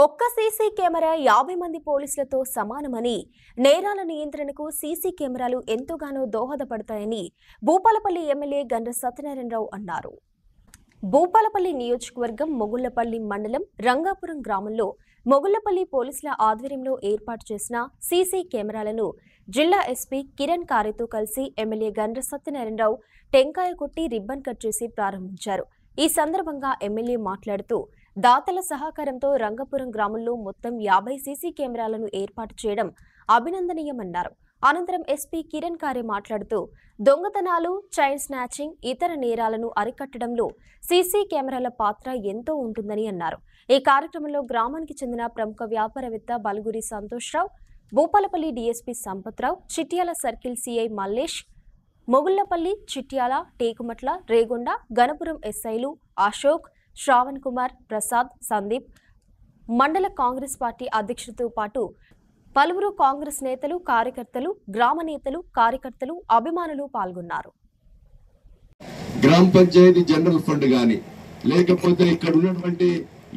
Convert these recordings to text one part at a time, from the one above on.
ఒక్క CC camera 50 మంది పోలీసులతో సమానమని, నేరాల నియంత్రణకు సీసీ కెమెరాలు ఎంతగానో దోహదపడతాయని భూపాలపల్లి ఎమ్మెల్యే గండ్ర సత్యనారాయణరావు అన్నారు. భూపాలపల్లి నియోజకవర్గం మొగుళ్లపల్లి మండలం రంగాపురం గ్రామంలో మొగుళ్లపల్లి పోలీసుల ఆధ్వర్యంలో ఏర్పాటు చేసిన సీసీ కెమెరాలను జిల్లా ఎస్పీ కిరణ్ కారేతో కలిసి ఎమ్మెల్యే గండ్ర సత్యనారాయణరావు టెంకాయ కొట్టి రిబ్బన్ కట్ చేసి ప్రారంభించారు. ఈ సందర్భంగా ఎమ్మెల్యే మాట్లాడుతూ దాతల సహకారంతో రంగపురం గ్రామంలో మొత్తం 50 సీసీ కెమెరాలను ఏర్పాటు చేయడం అభినందనీయమన్నారు. అనంతరం ఎస్పీ కిరణ్ కారే మాట్లాడుతూ దొంగతనాలు, చైన్ స్నాచింగ్, ఇతర నేరాలను అరికట్టడంలో సీసీ కెమెరాల పాత్ర ఎంతో ఉంటుందని అన్నారు. ఈ కార్యక్రమంలో గ్రామానికి చెందిన ప్రముఖ వ్యాపారవేత్త Baluguri Santoshrao, Bhupalpally DSP Sampathrao, Chityal circle CI Mallesh, Mogullapally, Chityal, Tekumatla, Regonda, Ganapuram ఎస్ఐలు అశోక్, శ్రావణ్ కుమార్, ప్రసాద్, సందీప్, మండల కాంగ్రెస్ పార్టీ అధ్యక్షులతో పాటు పలువురు కాంగ్రెస్ నేతలు, కార్యకర్తలు, గ్రామ నేతలు, కార్యకర్తలు, అభిమానులు పాల్గొన్నారు. గ్రామ పంచాయతీ జనరల్ ఫండ్ గాని లేకపోతే ఇక్కడ ఉన్నటువంటి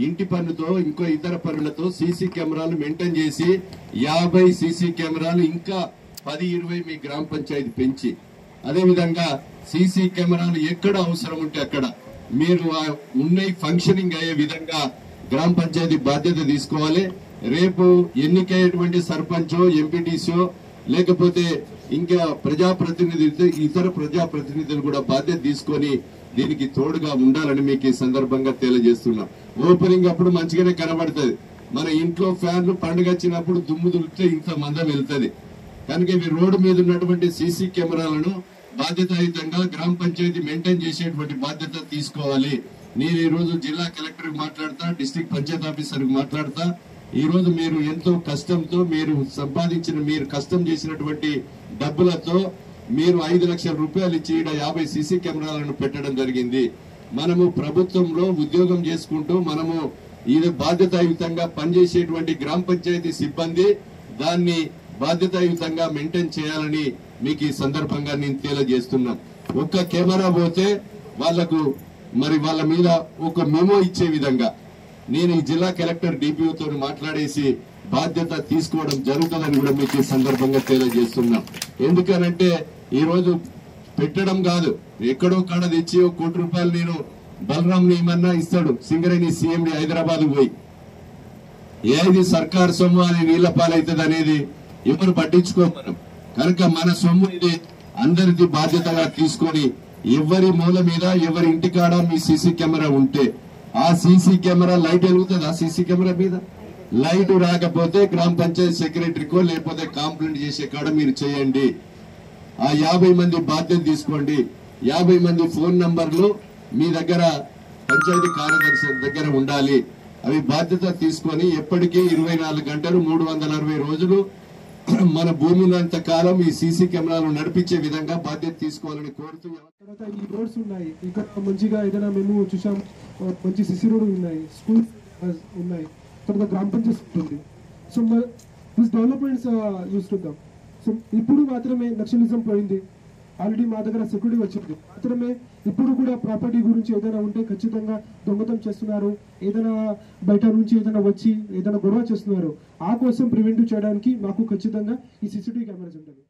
ఇంటి పన్నుతో ఇంకో ఇతర పన్నులతో సీసీ కెమెరాలు మెయింటైన్ చేసి 50 సీసీ కెమెరాలు ఇంకా 10-20 మీ గ్రామ పంచాయతీ పెంచి, అదేవిధంగా సీసీ కెమెరాలు ఎక్కడ అవసరం ఉంటే అక్కడ మీరు ఉన్నాయి ఫంక్షనింగ్ అయ్యే విధంగా గ్రామ పంచాయతీ బాధ్యత తీసుకోవాలి. రేపు ఎన్నికయ్యేటువంటి సర్పంచో, ఎంపీటీసో లేకపోతే ఇంకా ఇతర ప్రజాప్రతినిధులు కూడా బాధ్యత తీసుకొని దీనికి తోడుగా ఉండాలని మీకు ఈ సందర్భంగా తెలియజేస్తున్నాం. ఓపెనింగ్ అప్పుడు మంచిగానే కనబడుతుంది. మన ఇంట్లో ఫ్యాన్లు పండుగ వచ్చినప్పుడు దుమ్ము దులిపితే ఇంత మందం వెళ్తుంది. కనుక ఇవి రోడ్డు మీద ఉన్నటువంటి సీసీ కెమెరాలను బాధ్యతాయుతంగా గ్రామ పంచాయతీ మెయింటైన్ చేసేటువంటి బాధ్యత తీసుకోవాలి. నేను ఈ రోజు జిల్లా కలెక్టర్ మాట్లాడతా, డిస్ట్రిక్ట్ పంచాయత్ ఆఫీసర్ మాట్లాడతా. ఈ రోజు మీరు ఎంతో కష్టంతో మీరు సంపాదించిన, మీరు కష్టం చేసినటువంటి డబ్బులతో మీరు 5 లక్షల రూపాయలు ఇచ్చి 50 సీసీ కెమెరాలను పెట్టడం జరిగింది. మనము ప్రభుత్వంలో ఉద్యోగం చేసుకుంటూ మనము ఇది బాధ్యతాయుతంగా పనిచేసేటువంటి గ్రామ పంచాయతీ సిబ్బంది దాన్ని బాధ్యతాయుతంగా మెయింటైన్ చేయాలని మీకు ఈ సందర్భంగా నేను తెలియజేస్తున్నా. ఒక్క కెమెరా పోతే వాళ్లకు వాళ్ళ మీద ఒక మెమో ఇచ్చే విధంగా నేను ఈ జిల్లా కలెక్టర్ డిపిఓతో మాట్లాడేసి బాధ్యత తీసుకోవడం జరుగుతుందని కూడా మీకు ఈ సందర్భంగా తెలియజేస్తున్నా. ఎందుకనంటే ఈ రోజు పెట్టడం కాదు, ఎక్కడో కాడ తెచ్చి 1 కోటి రూపాయలు నేను బలరాం ఏమన్నా ఇస్తాడు సింగరేణి సీఎండి హైదరాబాద్ పోయి, ఏది సర్కార్ సొమ్ము అని నీళ్ల పాలవుతుంది అనేది ఎవరు పట్టించుకోం మనం. కనుక మన సొమ్ము ఇది అందరిది బాధ్యతగా తీసుకొని ఎవరి మూల మీద ఎవరి ఇంటికాడ మీ సీసీ కెమెరా ఉంటే ఆ సీసీ కెమెరా లైట్ వెలుగుతుంది. ఆ సీసీ కెమెరా మీద లైట్ రాకపోతే గ్రామ పంచాయతీ సెక్రటరీకో లేకపోతే కంప్లైంట్ చేసే కాడ మీరు చేయండి. ఆ 50 మంది బాధ్యత తీసుకోండి. 50 మంది ఫోన్ నంబర్లు మీ దగ్గర పంచాయతీ కార్యదర్శి దగ్గర ఉండాలి. అవి బాధ్యత తీసుకొని ఎప్పటికీ 24 గంటలు 360 రోజులు మన భూమి ఉన్నంత కాలం ఈ సీసీ కెమెరాలు నడిపించే విధంగా బాధ్యత తీసుకోవాలని కోరుతూ, ఈ రోడ్స్ ఉన్నాయి ఇక్కడ మంచిగా ఏదైనా మేము చూసాం, మంచి సిసి రోడ్ ఉన్నాయి, స్కూల్స్ ఉన్నాయి, తర్వాత గ్రామ పంచాయతీ ఉంటుంది. So this developments use to them. So ఇప్పుడు మాత్రమే నక్సలిజం పోయింది, ఆల్రెడీ మా దగ్గర సెక్యూరిటీ వచ్చింది. మాత్రమే ఇప్పుడు కూడా ప్రాపర్టీ గురించి ఏదైనా ఉంటే ఖచ్చితంగా దొంగతనం చేస్తున్నారు, ఏదైనా బయట నుంచి ఏదైనా వచ్చి ఏదైనా గొడవ చేస్తున్నారు. ఆ కోసం ప్రివెంటివ్ చేయడానికి మాకు ఖచ్చితంగా ఈ సీసీటీవీ కెమెరాస్ ఉంటుంది.